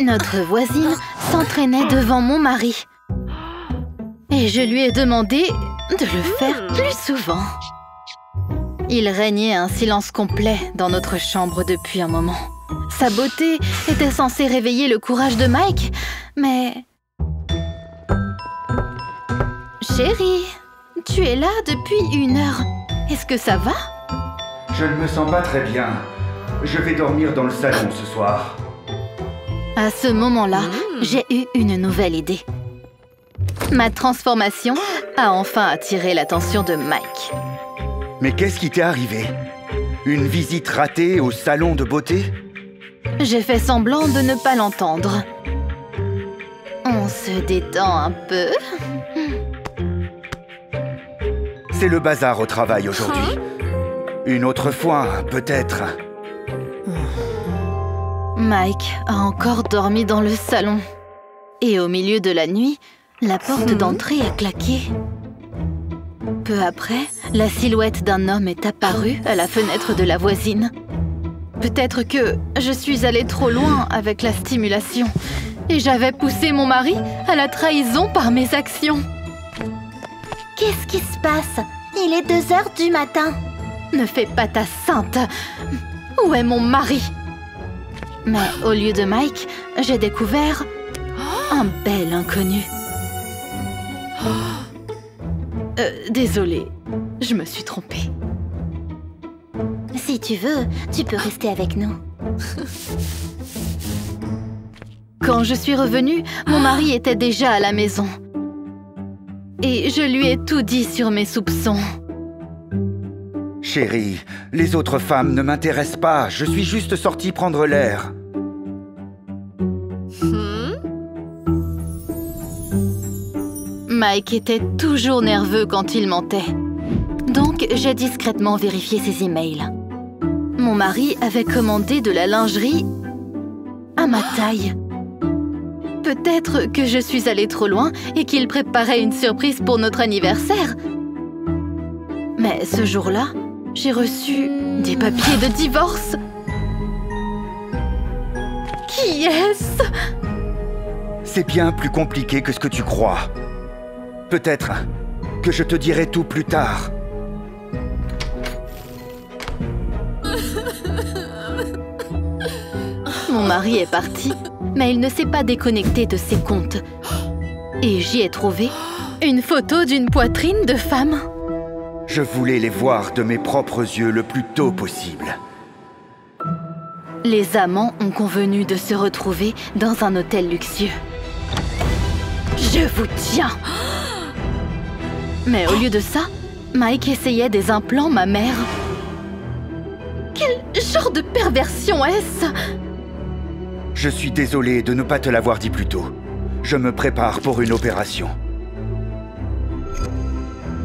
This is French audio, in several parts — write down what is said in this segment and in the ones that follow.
Notre voisine s'entraînait devant mon mari. Et je lui ai demandé de le faire plus souvent. Il régnait un silence complet dans notre chambre depuis un moment. Sa beauté était censée réveiller le courage de Mike, mais... Chérie, tu es là depuis 1 heure. Est-ce que ça va? Je ne me sens pas très bien. Je vais dormir dans le salon ce soir. À ce moment-là, j'ai eu une nouvelle idée. Ma transformation a enfin attiré l'attention de Mike. Mais qu'est-ce qui t'est arrivé? Une visite ratée au salon de beauté? J'ai fait semblant de ne pas l'entendre. On se détend un peu. C'est le bazar au travail aujourd'hui. Une autre fois, peut-être. Mike a encore dormi dans le salon. Et au milieu de la nuit, la porte d'entrée a claqué. Peu après, la silhouette d'un homme est apparue à la fenêtre de la voisine. Peut-être que je suis allée trop loin avec la stimulation et j'avais poussé mon mari à la trahison par mes actions. Qu'est-ce qui se passe? Il est 2 heures du matin. Ne fais pas ta sainte. Où est mon mari? Mais au lieu de Mike, j'ai découvert un bel inconnu. Désolée, je me suis trompée. Si tu veux, tu peux rester avec nous. Quand je suis revenue, mon mari était déjà à la maison. Et je lui ai tout dit sur mes soupçons. Chérie, les autres femmes ne m'intéressent pas. Je suis juste sortie prendre l'air. Mike était toujours nerveux quand il mentait. Donc, j'ai discrètement vérifié ses emails. Mon mari avait commandé de la lingerie à ma taille. Peut-être que je suis allée trop loin et qu'il préparait une surprise pour notre anniversaire. Mais ce jour-là, j'ai reçu des papiers de divorce. Qui est-ce? C'est bien plus compliqué que ce que tu crois. Peut-être que je te dirai tout plus tard. Mon mari est parti, mais il ne s'est pas déconnecté de ses comptes. Et j'y ai trouvé une photo d'une poitrine de femme. Je voulais les voir de mes propres yeux le plus tôt possible. Les amants ont convenu de se retrouver dans un hôtel luxueux. Je vous tiens! Mais au lieu de ça, Mike essayait des implants mammaires. Quel genre de perversion est-ce? Je suis désolé de ne pas te l'avoir dit plus tôt. Je me prépare pour une opération.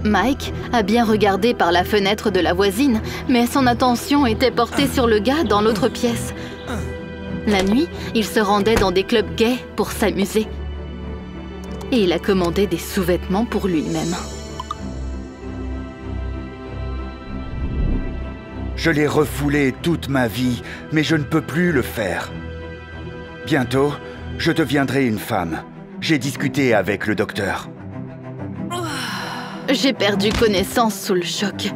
Mike a bien regardé par la fenêtre de la voisine, mais son attention était portée sur le gars dans l'autre pièce. La nuit, il se rendait dans des clubs gays pour s'amuser. Et il a commandé des sous-vêtements pour lui-même. Je l'ai refoulé toute ma vie, mais je ne peux plus le faire. Bientôt, je deviendrai une femme. J'ai discuté avec le docteur. J'ai perdu connaissance sous le choc.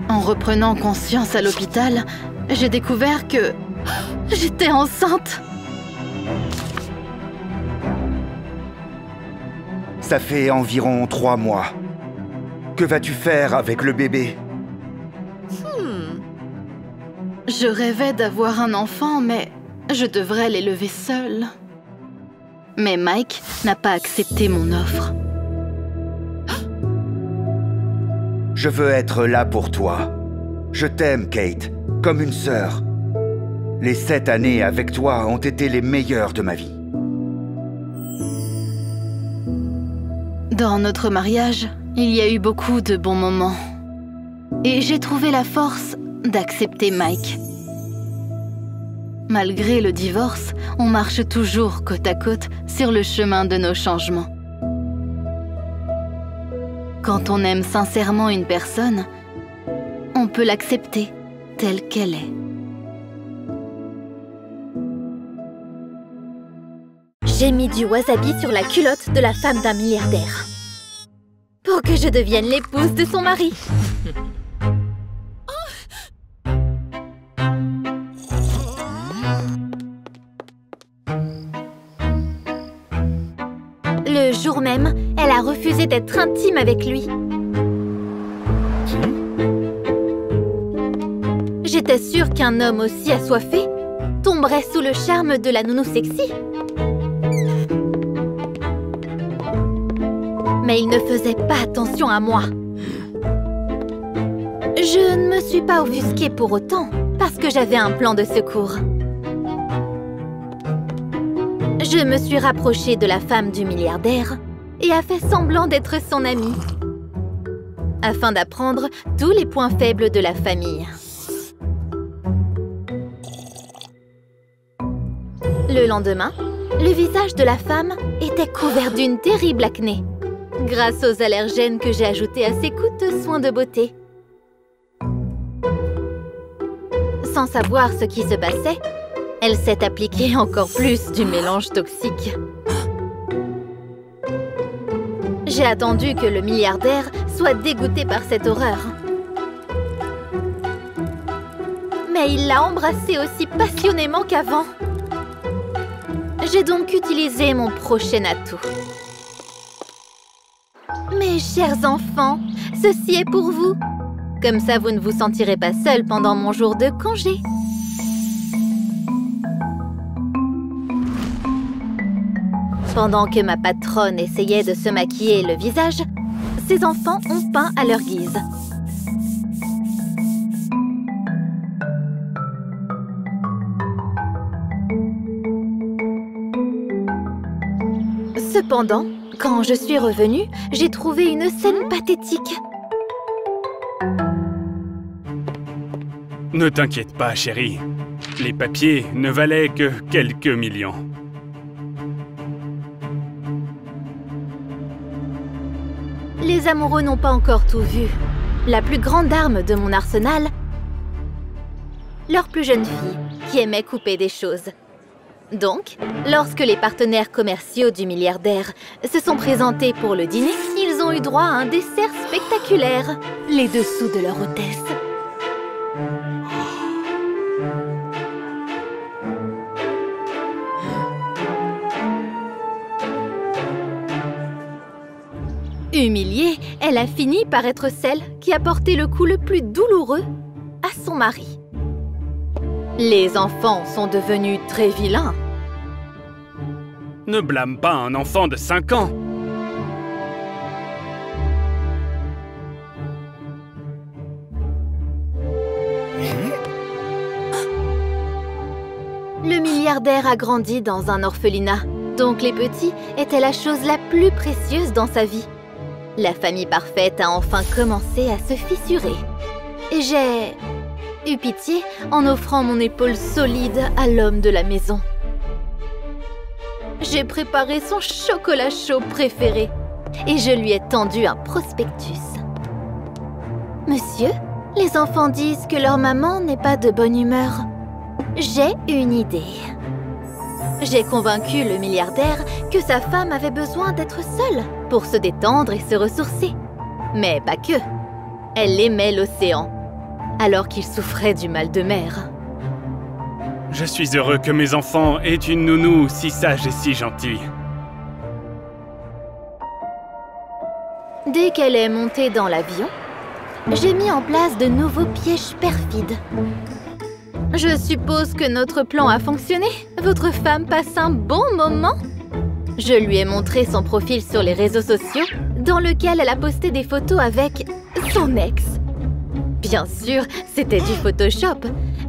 En reprenant conscience à l'hôpital, j'ai découvert que j'étais enceinte. Ça fait environ 3 mois. Que vas-tu faire avec le bébé? Je rêvais d'avoir un enfant, mais je devrais l'élever seule. Mais Mike n'a pas accepté mon offre. Je veux être là pour toi. Je t'aime, Kate, comme une sœur. Les 7 années avec toi ont été les meilleures de ma vie. Dans notre mariage, il y a eu beaucoup de bons moments. Et j'ai trouvé la force d'accepter Mike. Malgré le divorce, on marche toujours côte à côte sur le chemin de nos changements. Quand on aime sincèrement une personne, on peut l'accepter telle qu'elle est. J'ai mis du wasabi sur la culotte de la femme d'un milliardaire. Pour que je devienne l'épouse de son mari. Le jour même, elle a refusé d'être intime avec lui. J'étais sûre qu'un homme aussi assoiffé tomberait sous le charme de la nounou sexy. Mais il ne faisait pas attention à moi. Je ne me suis pas offusquée pour autant, parce que j'avais un plan de secours. Je me suis rapprochée de la femme du milliardaire et a fait semblant d'être son amie, afin d'apprendre tous les points faibles de la famille. Le lendemain, le visage de la femme était couvert d'une terrible acné, grâce aux allergènes que j'ai ajoutés à ses coûteux soins de beauté. Sans savoir ce qui se passait, elle s'est appliquée encore plus du mélange toxique. J'ai attendu que le milliardaire soit dégoûté par cette horreur. Mais il l'a embrassée aussi passionnément qu'avant. J'ai donc utilisé mon prochain atout. Mes chers enfants, ceci est pour vous. Comme ça, vous ne vous sentirez pas seul pendant mon jour de congé. Pendant que ma patronne essayait de se maquiller le visage, ses enfants ont peint à leur guise. Cependant, quand je suis revenue, j'ai trouvé une scène pathétique. Ne t'inquiète pas, chérie. Les papiers ne valaient que quelques millions. Les amoureux n'ont pas encore tout vu. La plus grande arme de mon arsenal, leur plus jeune fille, qui aimait couper des choses. Donc, lorsque les partenaires commerciaux du milliardaire se sont présentés pour le dîner, ils ont eu droit à un dessert spectaculaire, les dessous de leur hôtesse. Humiliée, elle a fini par être celle qui a porté le coup le plus douloureux à son mari. Les enfants sont devenus très vilains. Ne blâme pas un enfant de 5 ans. Le milliardaire a grandi dans un orphelinat, donc les petits étaient la chose la plus précieuse dans sa vie. La famille parfaite a enfin commencé à se fissurer. Et j'ai eu pitié en offrant mon épaule solide à l'homme de la maison. J'ai préparé son chocolat chaud préféré et je lui ai tendu un prospectus. Monsieur, les enfants disent que leur maman n'est pas de bonne humeur. J'ai une idée. J'ai convaincu le milliardaire que sa femme avait besoin d'être seule pour se détendre et se ressourcer. Mais pas que. Elle aimait l'océan, alors qu'il souffrait du mal de mer. Je suis heureux que mes enfants aient une nounou si sage et si gentille. Dès qu'elle est montée dans l'avion, j'ai mis en place de nouveaux pièges perfides. Je suppose que notre plan a fonctionné. Votre femme passe un bon moment. Je lui ai montré son profil sur les réseaux sociaux, dans lequel elle a posté des photos avec son ex. Bien sûr, c'était du Photoshop,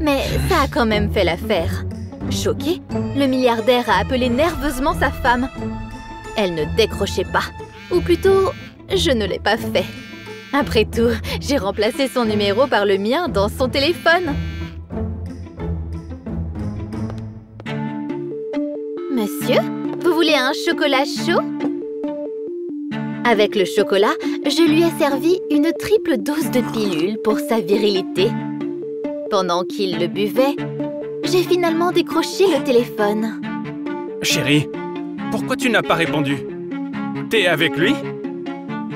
mais ça a quand même fait l'affaire. Choqué, le milliardaire a appelé nerveusement sa femme. Elle ne décrochait pas. Ou plutôt, je ne l'ai pas fait. Après tout, j'ai remplacé son numéro par le mien dans son téléphone. Monsieur, vous voulez un chocolat chaud? Avec le chocolat, je lui ai servi une triple dose de pilule pour sa virilité. Pendant qu'il le buvait, j'ai finalement décroché le téléphone. Chérie, Pourquoi tu n'as pas répondu? T'es avec lui?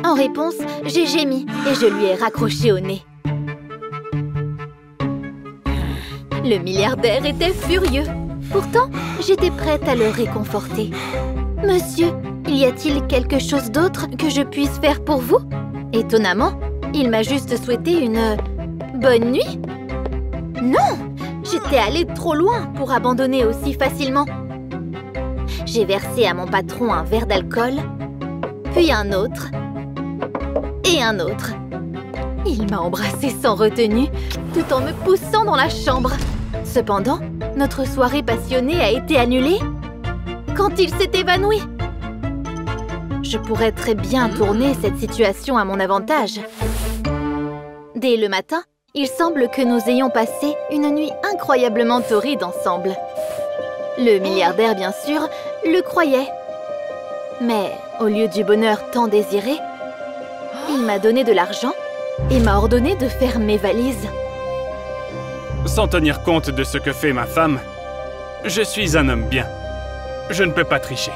En réponse, j'ai gémi et je lui ai raccroché au nez. Le milliardaire était furieux. Pourtant, j'étais prête à le réconforter. « Monsieur, y a-t-il quelque chose d'autre que je puisse faire pour vous ?» Étonnamment, il m'a juste souhaité une bonne nuit. Non, j'étais allée trop loin pour abandonner aussi facilement. J'ai versé à mon patron un verre d'alcool, puis un autre, et un autre. Il m'a embrassée sans retenue, tout en me poussant dans la chambre. Cependant, notre soirée passionnée a été annulée quand il s'est évanoui. Je pourrais très bien tourner cette situation à mon avantage. Dès le matin, il semble que nous ayons passé une nuit incroyablement torride ensemble. Le milliardaire, bien sûr, le croyait. Mais au lieu du bonheur tant désiré, il m'a donné de l'argent et m'a ordonné de faire mes valises. Sans tenir compte de ce que fait ma femme, je suis un homme bien. Je ne peux pas tricher.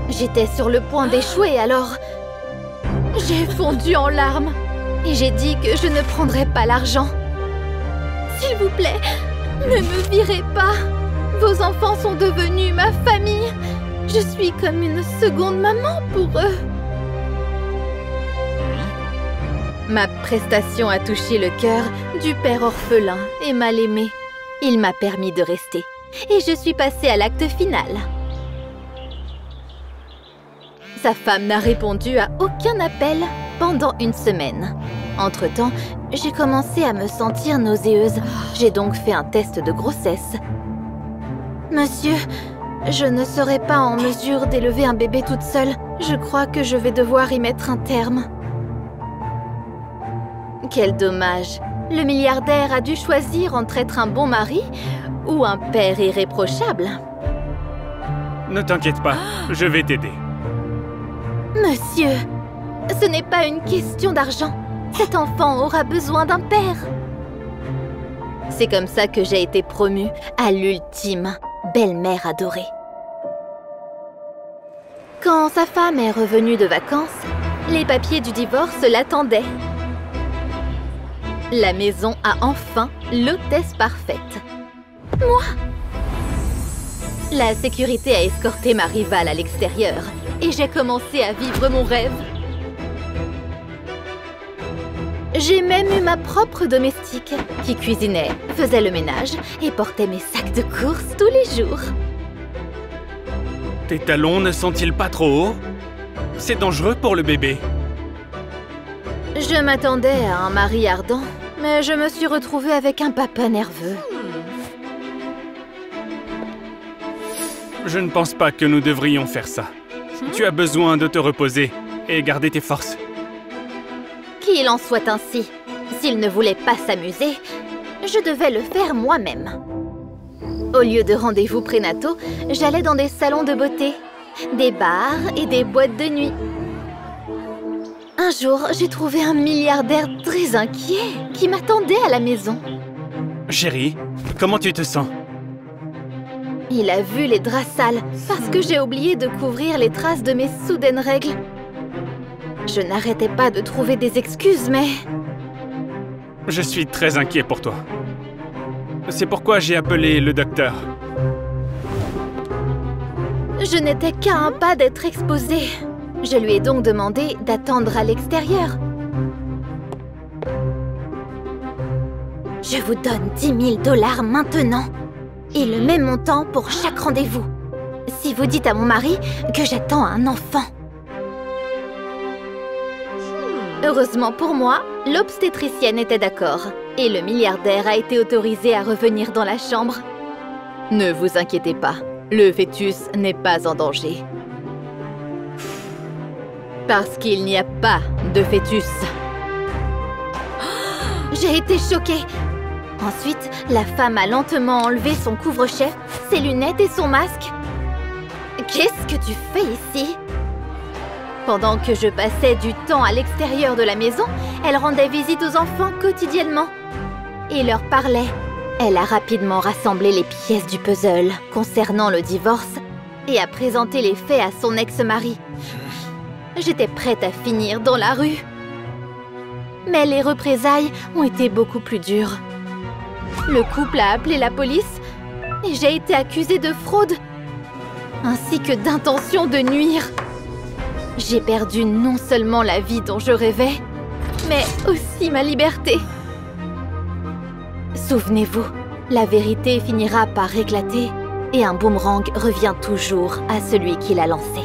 J'étais sur le point d'échouer alors. J'ai fondu en larmes et j'ai dit que je ne prendrais pas l'argent. S'il vous plaît, ne me virez pas. Vos enfants sont devenus ma famille. Je suis comme une seconde maman pour eux. Ma prestation a touché le cœur du père orphelin et mal aimé. Il m'a permis de rester. Et je suis passée à l'acte final. Sa femme n'a répondu à aucun appel pendant une semaine. Entre-temps, j'ai commencé à me sentir nauséeuse. J'ai donc fait un test de grossesse. Monsieur, je ne serai pas en mesure d'élever un bébé toute seule. Je crois que je vais devoir y mettre un terme. Quel dommage! Le milliardaire a dû choisir entre être un bon mari ou un père irréprochable. Ne t'inquiète pas, je vais t'aider. Monsieur, ce n'est pas une question d'argent. Cet enfant aura besoin d'un père. C'est comme ça que j'ai été promue à l'ultime belle-mère adorée. Quand sa femme est revenue de vacances, les papiers du divorce l'attendaient. La maison a enfin l'hôtesse parfaite. Moi! La sécurité a escorté ma rivale à l'extérieur et j'ai commencé à vivre mon rêve. J'ai même eu ma propre domestique qui cuisinait, faisait le ménage et portait mes sacs de courses tous les jours. Tes talons ne sont-ils pas trop hauts? C'est dangereux pour le bébé. Je m'attendais à un mari ardent, mais je me suis retrouvée avec un papa nerveux. Je ne pense pas que nous devrions faire ça. Tu as besoin de te reposer et garder tes forces. Qu'il en soit ainsi. S'il ne voulait pas s'amuser, je devais le faire moi-même. Au lieu de rendez-vous prénataux, j'allais dans des salons de beauté, des bars et des boîtes de nuit. Un jour, j'ai trouvé un milliardaire très inquiet qui m'attendait à la maison. Chérie, comment tu te sens? Il a vu les draps sales parce que j'ai oublié de couvrir les traces de mes soudaines règles. Je n'arrêtais pas de trouver des excuses, mais... Je suis très inquiet pour toi. C'est pourquoi j'ai appelé le docteur. Je n'étais qu'à un pas d'être exposée. Je lui ai donc demandé d'attendre à l'extérieur. Je vous donne 10 000 $ maintenant. Et le même montant pour chaque rendez-vous. Si vous dites à mon mari que j'attends un enfant. Heureusement pour moi, l'obstétricienne était d'accord. Et le milliardaire a été autorisé à revenir dans la chambre. Ne vous inquiétez pas, le fœtus n'est pas en danger. Parce qu'il n'y a pas de fœtus. J'ai été choquée. Ensuite, la femme a lentement enlevé son couvre-chef, ses lunettes et son masque. Qu'est-ce que tu fais ici? Pendant que je passais du temps à l'extérieur de la maison, elle rendait visite aux enfants quotidiennement et leur parlait. Elle a rapidement rassemblé les pièces du puzzle concernant le divorce et a présenté les faits à son ex-mari. J'étais prête à finir dans la rue. Mais les représailles ont été beaucoup plus dures. Le couple a appelé la police et j'ai été accusée de fraude, ainsi que d'intention de nuire. J'ai perdu non seulement la vie dont je rêvais, mais aussi ma liberté. Souvenez-vous, la vérité finira par éclater et un boomerang revient toujours à celui qui l'a lancé.